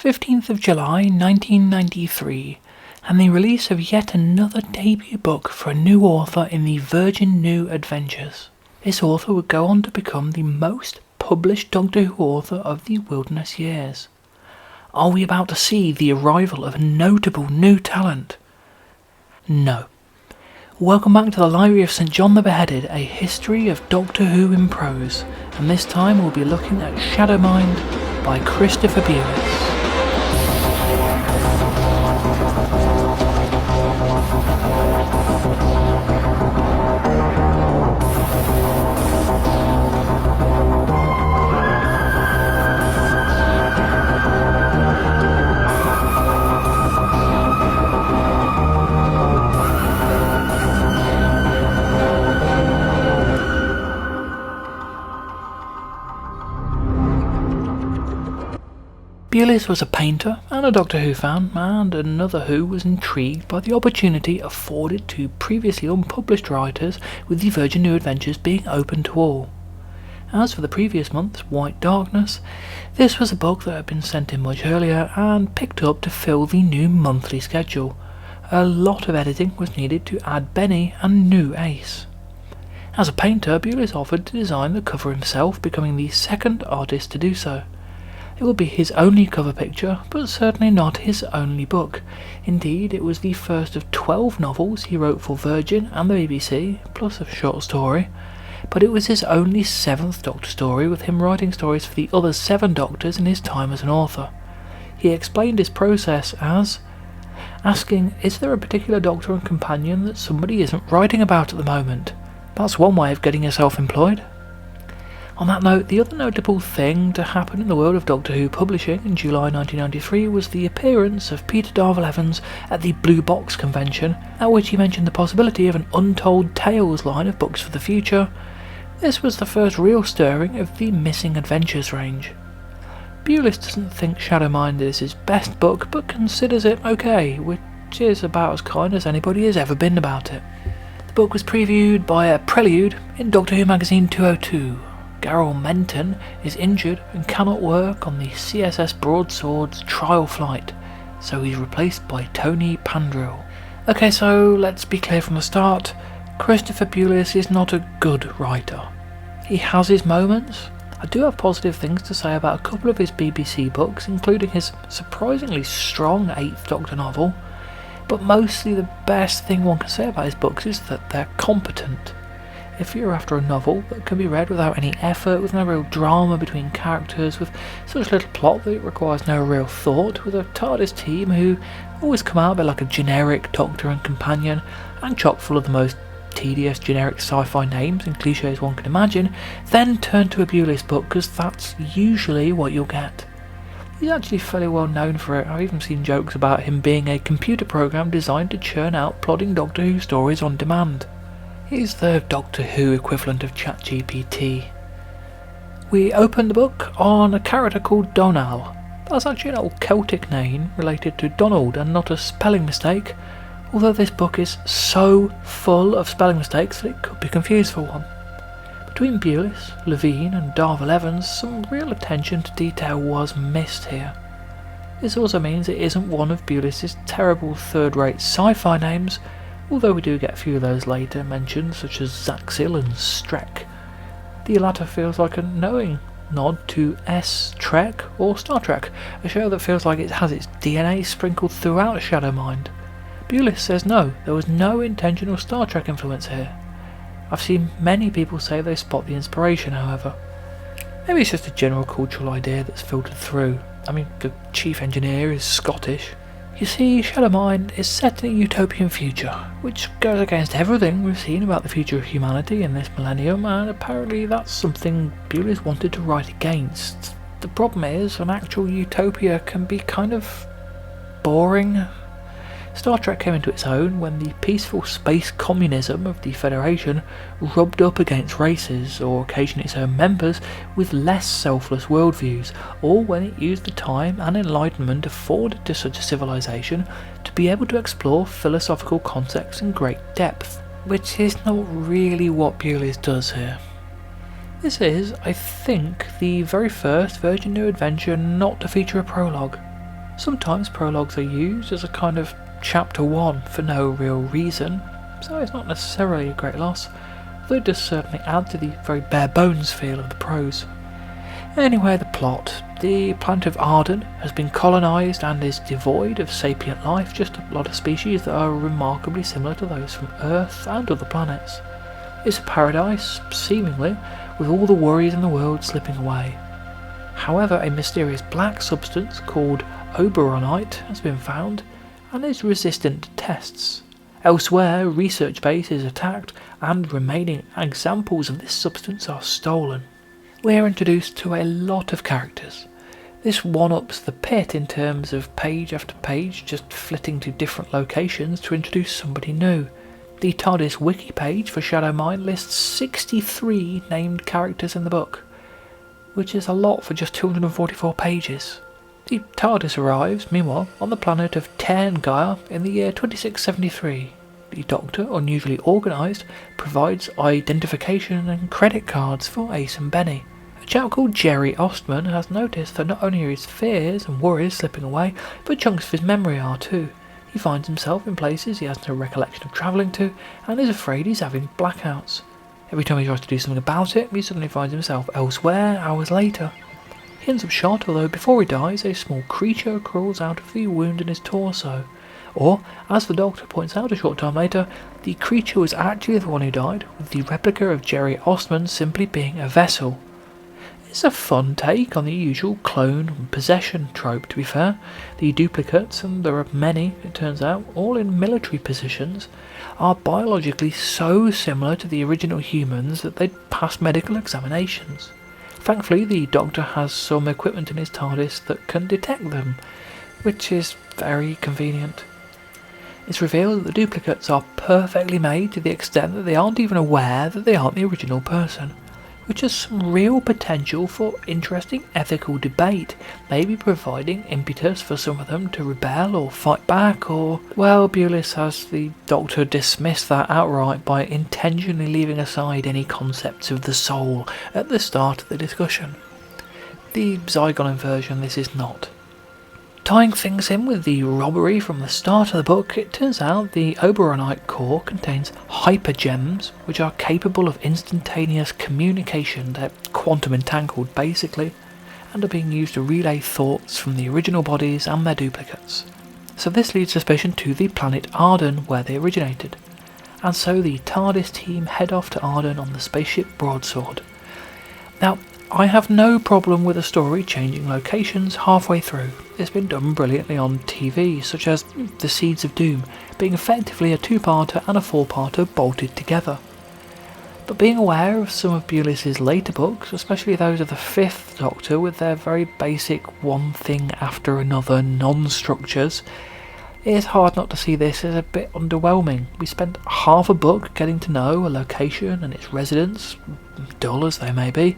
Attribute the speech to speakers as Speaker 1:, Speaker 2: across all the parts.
Speaker 1: 15th of July 1993, and the release of yet another debut book for a new author in the Virgin New Adventures. This author would go on to become the most published Doctor Who author of the Wilderness years. Are we about to see the arrival of a notable new talent? No. Welcome back to the Library of St John the Beheaded, a history of Doctor Who in prose, and this time we'll be looking at Shadowmind by Christopher Bulis. Bulis was a painter and a Doctor Who fan, and another Who was intrigued by the opportunity afforded to previously unpublished writers with the Virgin New Adventures being open to all. As for the previous month's White Darkness, this was a book that had been sent in much earlier and picked up to fill the new monthly schedule. A lot of editing was needed to add Benny and new Ace. As a painter, Bulis offered to design the cover himself, becoming the second artist to do so. It would be his only cover picture, but certainly not his only book. Indeed, it was the first of 12 novels he wrote for Virgin and the BBC, plus a short story. But it was his only 7th Doctor story, with him writing stories for the other 7 Doctors in his time as an author. He explained his process as asking, is there a particular Doctor and companion that somebody isn't writing about at the moment? That's one way of getting yourself employed. On that note, the other notable thing to happen in the world of Doctor Who publishing in July 1993 was the appearance of Peter Darvill-Evans at the Blue Box convention, at which he mentioned the possibility of an Untold Tales line of books for the future. This was the first real stirring of the Missing Adventures range. Bulis doesn't think Shadowmind is his best book, but considers it okay, which is about as kind as anybody has ever been about it. The book was previewed by a prelude in Doctor Who magazine 202. Garrel Menton is injured and cannot work on the CSS Broadsword's trial flight, so he's replaced by Tony Pandrill. Okay, so let's be clear from the start. Christopher Bulis is not a good writer. He has his moments. I do have positive things to say about a couple of his BBC books, including his surprisingly strong 8th Doctor novel, but mostly the best thing one can say about his books is that they're competent. If you're after a novel that can be read without any effort, with no real drama between characters, with such little plot that it requires no real thought, with a TARDIS team who always come out a bit like a generic Doctor and companion, and chock full of the most tedious generic sci-fi names and cliches one can imagine, then turn to a Bulis book, because that's usually what you'll get. He's actually fairly well known for it. I've even seen jokes about him being a computer program designed to churn out plodding Doctor Who stories on demand. He's the Doctor Who equivalent of ChatGPT. We open the book on a character called Donal. That's actually an old Celtic name related to Donald and not a spelling mistake, although this book is so full of spelling mistakes that it could be confused for one. Between Bulis, Levine and Darvill-Evans, some real attention to detail was missed here. This also means it isn't one of Bulis's terrible third-rate sci-fi names, although we do get a few of those later mentioned, such as Zaxil and Strek. The latter feels like a knowing nod to S-Trek or Star Trek, a show that feels like it has its DNA sprinkled throughout Shadowmind. Bulis says no, there was no intentional Star Trek influence here. I've seen many people say they spot the inspiration, however. Maybe it's just a general cultural idea that's filtered through. I mean, the chief engineer is Scottish. You see, Shadowmind is set in a utopian future, which goes against everything we've seen about the future of humanity in this millennium, and apparently that's something Bulis wanted to write against. The problem is, an actual utopia can be kind of boring. Star Trek came into its own when the peaceful space communism of the Federation rubbed up against races, or occasionally its own members, with less selfless worldviews, or when it used the time and enlightenment afforded to such a civilization to be able to explore philosophical concepts in great depth, which is not really what Bulis does here. This is, I think, the very first Virgin New Adventure not to feature a prologue. Sometimes prologues are used as a kind of chapter 1 for no real reason, so it's not necessarily a great loss, though it does certainly add to the very bare bones feel of the prose. Anyway, the plot. The planet of Arden has been colonised and is devoid of sapient life, just a lot of species that are remarkably similar to those from Earth and other planets. It's a paradise, seemingly, with all the worries in the world slipping away. However, a mysterious black substance called Oberonite has been found and is resistant to tests. Elsewhere, research base is attacked and remaining examples of this substance are stolen. We are introduced to a lot of characters. This one-ups the pit in terms of page after page just flitting to different locations to introduce somebody new. The TARDIS wiki page for Shadowmind lists 63 named characters in the book, which is a lot for just 244 pages. The TARDIS arrives, meanwhile, on the planet of Gaia in the year 2673. The Doctor, unusually organised, provides identification and credit cards for Ace and Benny. A chap called Jerry Ostman has noticed that not only are his fears and worries slipping away, but chunks of his memory are too. He finds himself in places he has no recollection of travelling to, and is afraid he's having blackouts. Every time he tries to do something about it, he suddenly finds himself elsewhere hours later. He ends up shot, although before he dies, a small creature crawls out of the wound in his torso. Or, as the Doctor points out a short time later, the creature was actually the one who died, with the replica of Jerry Ostman simply being a vessel. It's a fun take on the usual clone and possession trope, to be fair. The duplicates, and there are many, it turns out, all in military positions, are biologically so similar to the original humans that they'd pass medical examinations. Thankfully, the Doctor has some equipment in his TARDIS that can detect them, which is very convenient. It's revealed that the duplicates are perfectly made to the extent that they aren't even aware that they aren't the original person, which has some real potential for interesting ethical debate, maybe providing impetus for some of them to rebel or fight back, or, well, Bulis has the Doctor dismiss that outright by intentionally leaving aside any concepts of the soul at the start of the discussion. The Zygon inversion this is not. Tying things in with the robbery from the start of the book, it turns out the Oberonite core contains hypergems, which are capable of instantaneous communication. They're quantum entangled, basically, and are being used to relay thoughts from the original bodies and their duplicates. So this leads suspicion to the planet Arden, where they originated. And so the TARDIS team head off to Arden on the spaceship Broadsword. Now, I have no problem with a story changing locations halfway through. It's been done brilliantly on TV, such as The Seeds of Doom, being effectively a two-parter and a four-parter bolted together. But being aware of some of Bulis's later books, especially those of the Fifth Doctor with their very basic one thing after another non-structures, it's hard not to see this as a bit underwhelming. We spent half a book getting to know a location and its residents, dull as they may be,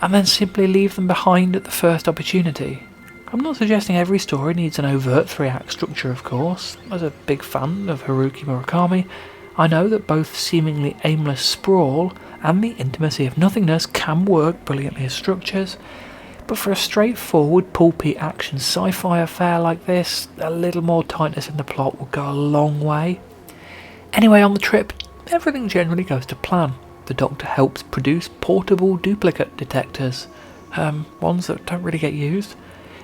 Speaker 1: and then simply leave them behind at the first opportunity. I'm not suggesting every story needs an overt three-act structure, of course. As a big fan of Haruki Murakami, I know that both seemingly aimless sprawl and the intimacy of nothingness can work brilliantly as structures, but for a straightforward pulpy action sci-fi affair like this, a little more tightness in the plot will go a long way. Anyway, on the trip, everything generally goes to plan. The Doctor helps produce portable duplicate detectors, ones that don't really get used.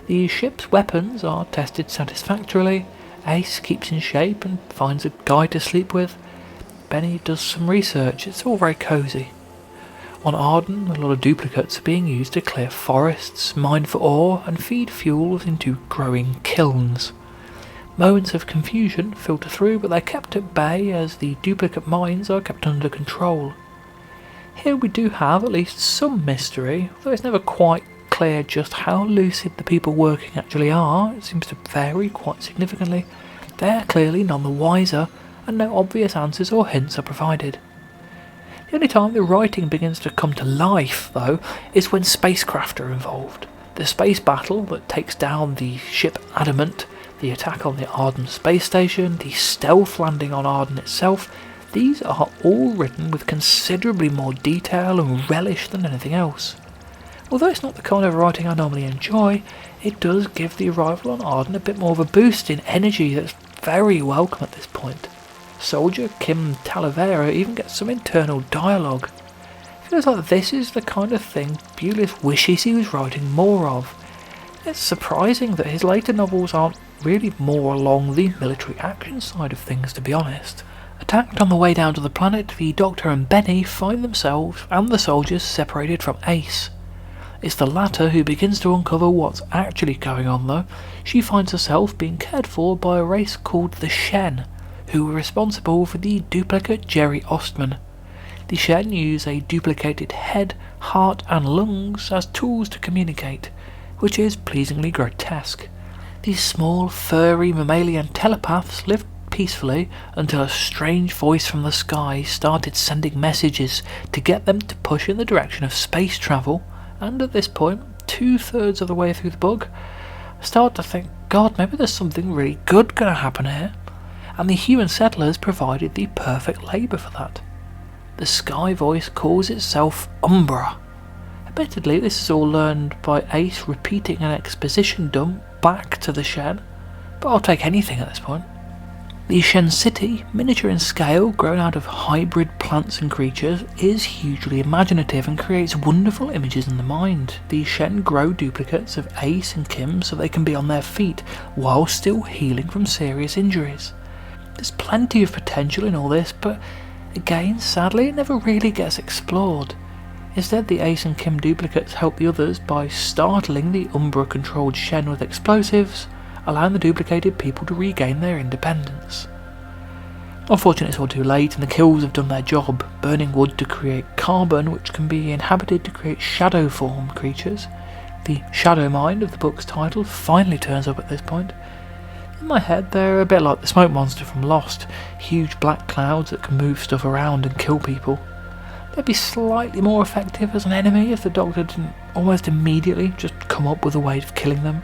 Speaker 1: The ship's weapons are tested satisfactorily. Ace keeps in shape and finds a guy to sleep with. Benny does some research. It's all very cosy. On Arden, a lot of duplicates are being used to clear forests, mine for ore, and feed fuels into growing kilns. Moments of confusion filter through, but they're kept at bay as the duplicate mines are kept under control. Here we do have at least some mystery, though it's never quite clear just how lucid the people working actually are. It seems to vary quite significantly. They're clearly none the wiser, and no obvious answers or hints are provided. The only time the writing begins to come to life, though, is when spacecraft are involved. The space battle that takes down the ship Adamant, the attack on the Arden space station, the stealth landing on Arden itself, these are all written with considerably more detail and relish than anything else. Although it's not the kind of writing I normally enjoy, it does give the arrival on Arden a bit more of a boost in energy that's very welcome at this point. Soldier Kim Talavera even gets some internal dialogue. It feels like this is the kind of thing Bulis wishes he was writing more of. It's surprising that his later novels aren't really more along the military action side of things, to be honest. Attacked on the way down to the planet, the Doctor and Benny find themselves and the soldiers separated from Ace. It's the latter who begins to uncover what's actually going on though. She finds herself being cared for by a race called the Shen, who were responsible for the duplicate Jerry Ostman. The Shen use a duplicated head, heart and lungs as tools to communicate, which is pleasingly grotesque. These small, furry mammalian telepaths lived peacefully until a strange voice from the sky started sending messages to get them to push in the direction of space travel, and at this point, 2/3 of the way through the book, I start to think, God, maybe there's something really good going to happen here, and the human settlers provided the perfect labour for that. The sky voice calls itself Umbra. Admittedly, this is all learned by Ace repeating an exposition dump back to the Shen, but I'll take anything at this point. The Shen city, miniature in scale, grown out of hybrid plants and creatures, is hugely imaginative and creates wonderful images in the mind. The Shen grow duplicates of Ace and Kim so they can be on their feet while still healing from serious injuries. There's plenty of potential in all this, but again, sadly, it never really gets explored. Instead, the Ace and Kim duplicates help the others by startling the Umbra-controlled Shen with explosives, allowing the duplicated people to regain their independence. Unfortunately, it's all too late, and the kills have done their job, burning wood to create carbon, which can be inhabited to create shadow form creatures. The Shadowmind of the book's title finally turns up at this point. In my head, they're a bit like the smoke monster from Lost, huge black clouds that can move stuff around and kill people. They'd be slightly more effective as an enemy if the Doctor didn't almost immediately just come up with a way of killing them.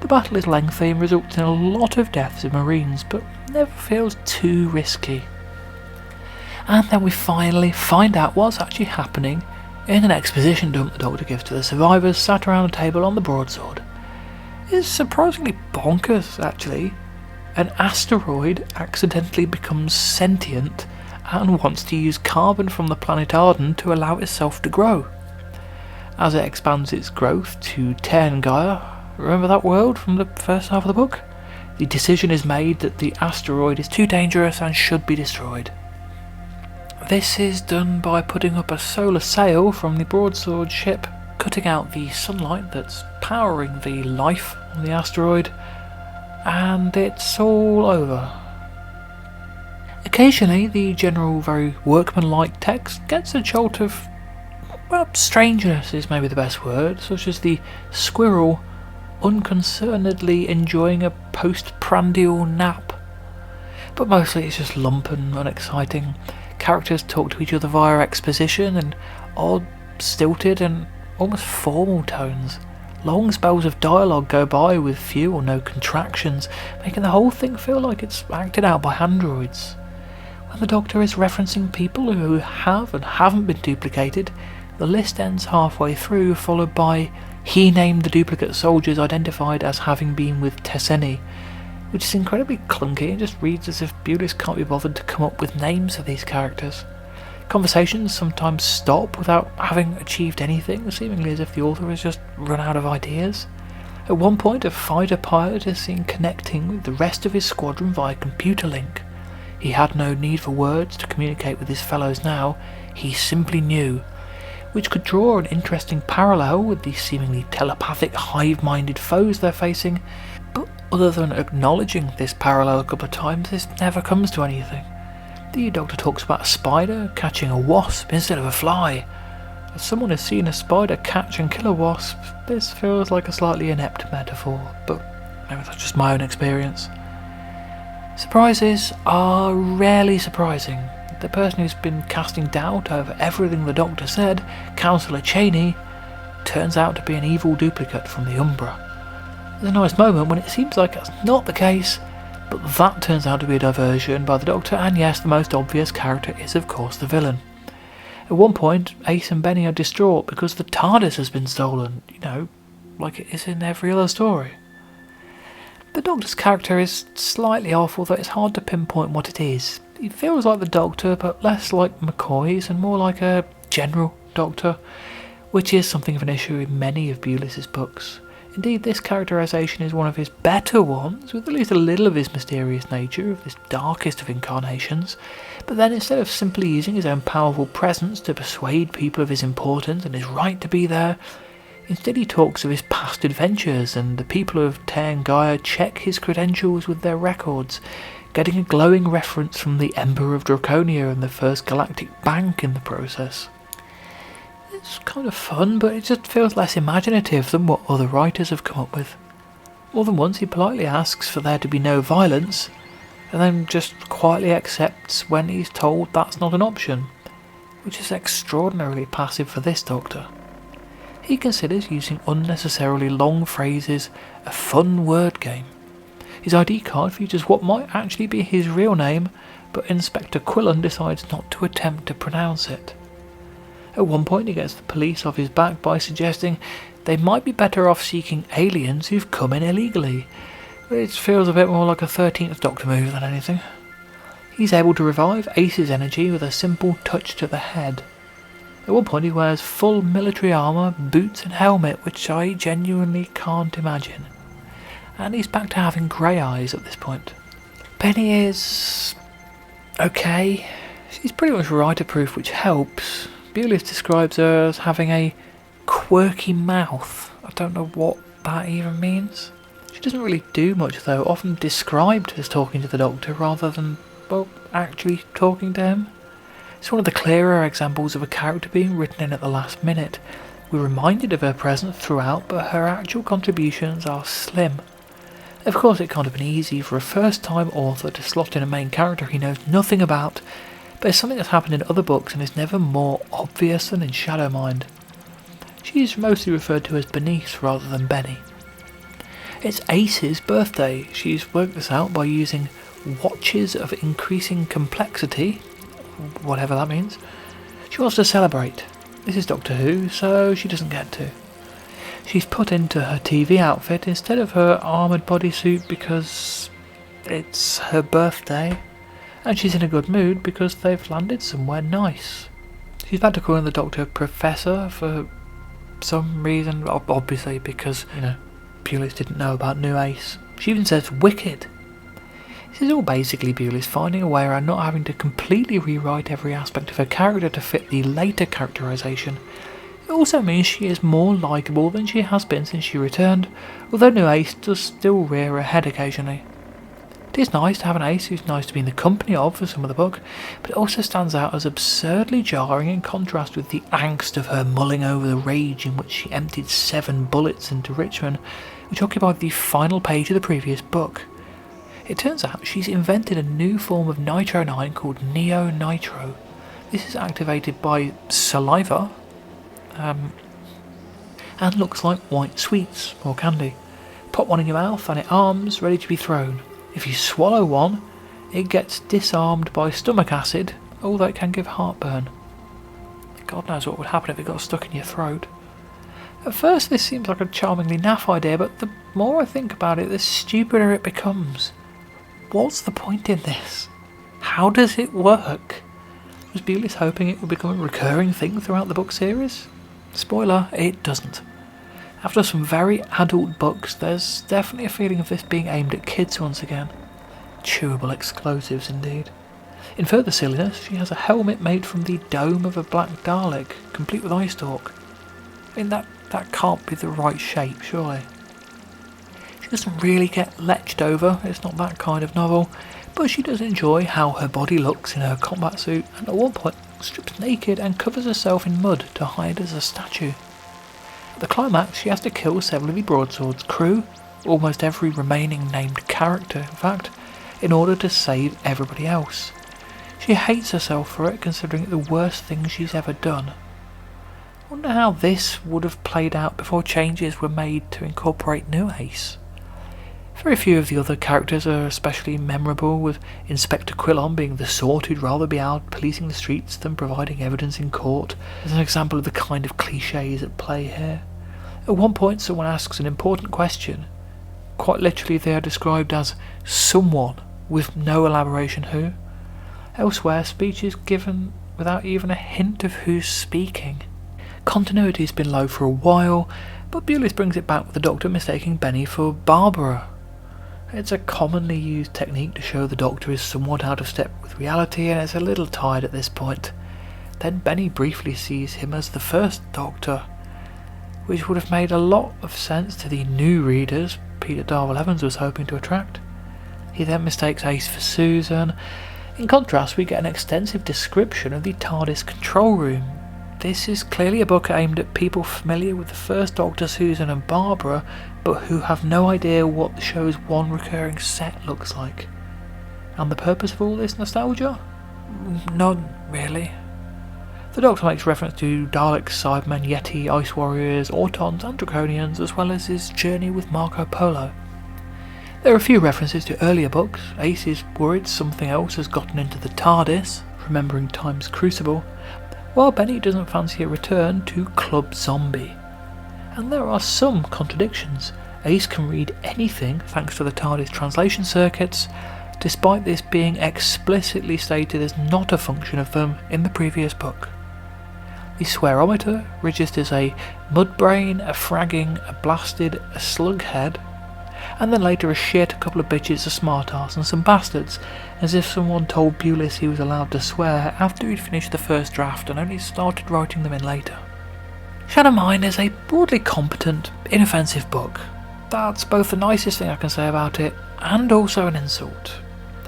Speaker 1: The battle is lengthy and results in a lot of deaths of Marines, but never feels too risky. And then we finally find out what's actually happening in an exposition dump the Doctor gives to the survivors sat around a table on the broadsword. It's surprisingly bonkers, actually. An asteroid accidentally becomes sentient and wants to use carbon from the planet Arden to allow itself to grow. As it expands its growth to Tern Gaia, remember that world from the first half of the book? The decision is made that the asteroid is too dangerous and should be destroyed. This is done by putting up a solar sail from the broadsword ship, cutting out the sunlight that's powering the life on the asteroid, and it's all over. Occasionally, the general, very workmanlike text gets a jolt of, well, strangeness is maybe the best word, such as the squirrel unconcernedly enjoying a postprandial nap. But mostly it's just lump and unexciting. Characters talk to each other via exposition and odd, stilted and almost formal tones. Long spells of dialogue go by with few or no contractions, making the whole thing feel like it's acted out by androids. When the Doctor is referencing people who have and haven't been duplicated, the list ends halfway through, followed by "he named the duplicate soldiers identified as having been with Tesseni," which is incredibly clunky and just reads as if Bulis can't be bothered to come up with names for these characters. Conversations sometimes stop without having achieved anything, seemingly as if the author has just run out of ideas. At one point, a fighter pilot is seen connecting with the rest of his squadron via computer link. He had no need for words to communicate with his fellows now, he simply knew, which could draw an interesting parallel with the seemingly telepathic, hive-minded foes they're facing, but other than acknowledging this parallel a couple of times, this never comes to anything. The Doctor talks about a spider catching a wasp instead of a fly. As someone has seen a spider catch and kill a wasp, this feels like a slightly inept metaphor, but maybe that's just my own experience. Surprises are rarely surprising. The person who's been casting doubt over everything the Doctor said, Councillor Cheney, turns out to be an evil duplicate from the Umbra. There's a nice moment when it seems like that's not the case, but that turns out to be a diversion by the Doctor, and yes, the most obvious character is of course the villain. At one point, Ace and Benny are distraught because the TARDIS has been stolen, like it is in every other story. The Doctor's character is slightly off, although it's hard to pinpoint what it is. He feels like the Doctor, but less like McCoy's and more like a general Doctor, which is something of an issue in many of Bulis's books. Indeed, this characterisation is one of his better ones, with at least a little of his mysterious nature, of this darkest of incarnations, but then instead of simply using his own powerful presence to persuade people of his importance and his right to be there, instead he talks of his past adventures, and the people of Gaia check his credentials with their records, getting a glowing reference from the Emperor of Draconia and the First Galactic Bank in the process. It's kind of fun, but it just feels less imaginative than what other writers have come up with. More than once he politely asks for there to be no violence, and then just quietly accepts when he's told that's not an option, which is extraordinarily passive for this Doctor. He considers using unnecessarily long phrases a fun word game. His ID card features what might actually be his real name, but Inspector Quillen decides not to attempt to pronounce it. At one point he gets the police off his back by suggesting they might be better off seeking aliens who've come in illegally. It feels a bit more like a 13th Doctor move than anything. He's able to revive Ace's energy with a simple touch to the head. At one point he wears full military armour, boots and helmet, which I genuinely can't imagine. And he's back to having grey eyes at this point. Benny is okay. She's pretty much writer-proof, which helps. Bulis describes her as having a quirky mouth. I don't know what that even means. She doesn't really do much though, often described as talking to the Doctor rather than, actually talking to him. It's one of the clearer examples of a character being written in at the last minute. We're reminded of her presence throughout, but her actual contributions are slim. Of course it can't have been easy for a first-time author to slot in a main character he knows nothing about, but it's something that's happened in other books and is never more obvious than in Shadowmind. She's mostly referred to as Bernice rather than Benny. It's Ace's birthday. She's worked this out by using watches of increasing complexity, whatever that means. She wants to celebrate. This is Doctor Who, so she doesn't get to. She's put into her TV outfit instead of her armoured bodysuit because it's her birthday. And she's in a good mood because they've landed somewhere nice. She's back to calling the Doctor Professor for some reason, obviously because, Bulis didn't know about New Ace. She even says wicked. This is all basically Bulis finding a way around not having to completely rewrite every aspect of her character to fit the later characterisation. It also means she is more likeable than she has been since she returned, although New Ace does still rear her head occasionally. It is nice to have an Ace who's nice to be in the company of for some of the book, but it also stands out as absurdly jarring in contrast with the angst of her mulling over the rage in which she emptied 7 bullets into Richmond, which occupied the final page of the previous book. It turns out she's invented a new form of Nitro 9 called Neo Nitro. This is activated by saliva, and looks like white sweets or candy. Pop one in your mouth and it arms, ready to be thrown. If you swallow one, it gets disarmed by stomach acid, although it can give heartburn. God knows what would happen if it got stuck in your throat. At first this seems like a charmingly naff idea, but the more I think about it, the stupider it becomes. What's the point in this? How does it work? Was Bulis hoping it would become a recurring thing throughout the book series? Spoiler, it doesn't. After some very adult books, there's definitely a feeling of this being aimed at kids once again. Chewable explosives indeed. In further silliness, she has a helmet made from the dome of a black Dalek, complete with eye stalk. I mean, that can't be the right shape, surely. She doesn't really get leched over, it's not that kind of novel, but she does enjoy how her body looks in her combat suit, and at one point strips naked and covers herself in mud to hide as a statue. At the climax, she has to kill several of the Broadsword's crew, almost every remaining named character, in fact, in order to save everybody else. She hates herself for it, considering it the worst thing she's ever done. I wonder how this would have played out before changes were made to incorporate New Ace. Very few of the other characters are especially memorable, with Inspector Quillon being the sort who'd rather be out policing the streets than providing evidence in court, as an example of the kind of clichés at play here. At one point someone asks an important question. Quite literally they are described as someone, with no elaboration who. Elsewhere, speech is given without even a hint of who's speaking. Continuity has been low for a while, but Bulis brings it back with the Doctor mistaking Benny for Barbara. It's a commonly used technique to show the Doctor is somewhat out of step with reality, and it's a little tired at this point. Then Benny briefly sees him as the first Doctor, which would have made a lot of sense to the new readers Peter Darwell-Evans was hoping to attract. He then mistakes Ace for Susan. In contrast, we get an extensive description of the TARDIS control room. This is clearly a book aimed at people familiar with the first Doctor, Susan and Barbara, but who have no idea what the show's one recurring set looks like. And the purpose of all this nostalgia? None, really. The Doctor makes reference to Daleks, Cybermen, Yeti, Ice Warriors, Autons and Draconians, as well as his journey with Marco Polo. There are a few references to earlier books. Ace is worried something else has gotten into the TARDIS, remembering Time's Crucible, while Benny doesn't fancy a return to Club Zombie. And there are some contradictions. Ace can read anything thanks to the TARDIS translation circuits, despite this being explicitly stated as not a function of them in the previous book. The swearometer registers a mudbrain, a fragging, a blasted, a slughead, and then later a shit, a couple of bitches, a smartass and some bastards, as if someone told Bulis he was allowed to swear after he'd finished the first draft and only started writing them in later. Shadowmind is a broadly competent, inoffensive book. That's both the nicest thing I can say about it, and also an insult.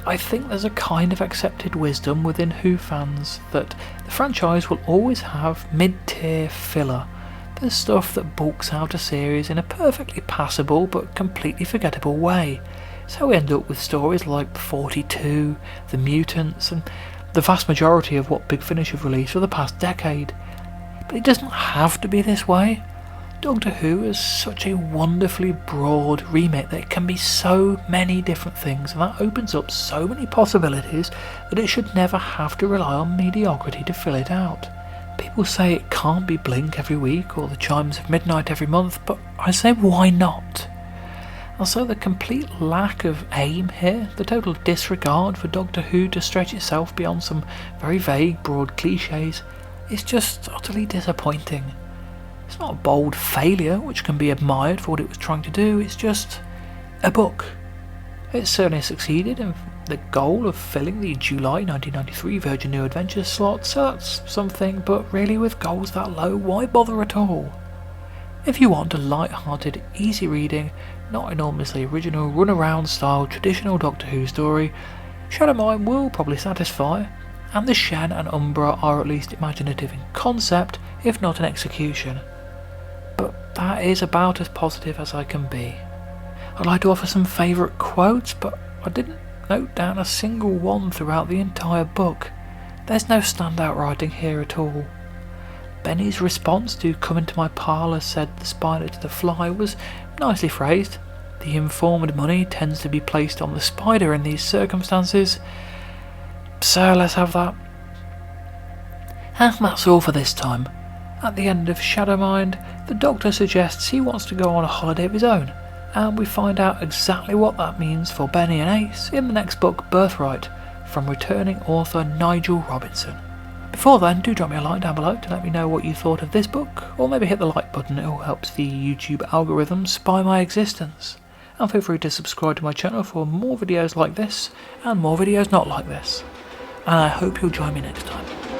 Speaker 1: I think there's a kind of accepted wisdom within Who fans that the franchise will always have mid-tier filler. There's stuff that bulks out a series in a perfectly passable but completely forgettable way. So we end up with stories like 42, The Mutants, and the vast majority of what Big Finish have released for the past decade. But it doesn't have to be this way. Doctor Who is such a wonderfully broad remit that it can be so many different things, and that opens up so many possibilities that it should never have to rely on mediocrity to fill it out. People say it can't be Blink every week or the Chimes of Midnight every month, but I say why not? Also, the complete lack of aim here, the total disregard for Doctor Who to stretch itself beyond some very vague, broad clichés, is just utterly disappointing. It's not a bold failure which can be admired for what it was trying to do, it's just a book. It certainly succeeded in the goal of filling the July 1993 Virgin New Adventures slot, so that's something, but really with goals that low, why bother at all? If you want a light-hearted, easy reading, not enormously original, run-around style traditional Doctor Who story, Shadowmind will probably satisfy, and the Shen and Umbra are at least imaginative in concept, if not in execution. But that is about as positive as I can be. I'd like to offer some favourite quotes, but I didn't note down a single one throughout the entire book. There's no standout writing here at all. Benny's response to "come into my parlour," said the spider to the fly, was nicely phrased. The informed money tends to be placed on the spider in these circumstances, so let's have that. And that's all for this time. At the end of Shadowmind, the Doctor suggests he wants to go on a holiday of his own, and we find out exactly what that means for Benny and Ace in the next book, Birthright, from returning author Nigel Robinson. Before then, do drop me a like down below to let me know what you thought of this book, or maybe hit the like button, it all helps the YouTube algorithm spy my existence. And feel free to subscribe to my channel for more videos like this, and more videos not like this. And I hope you'll join me next time.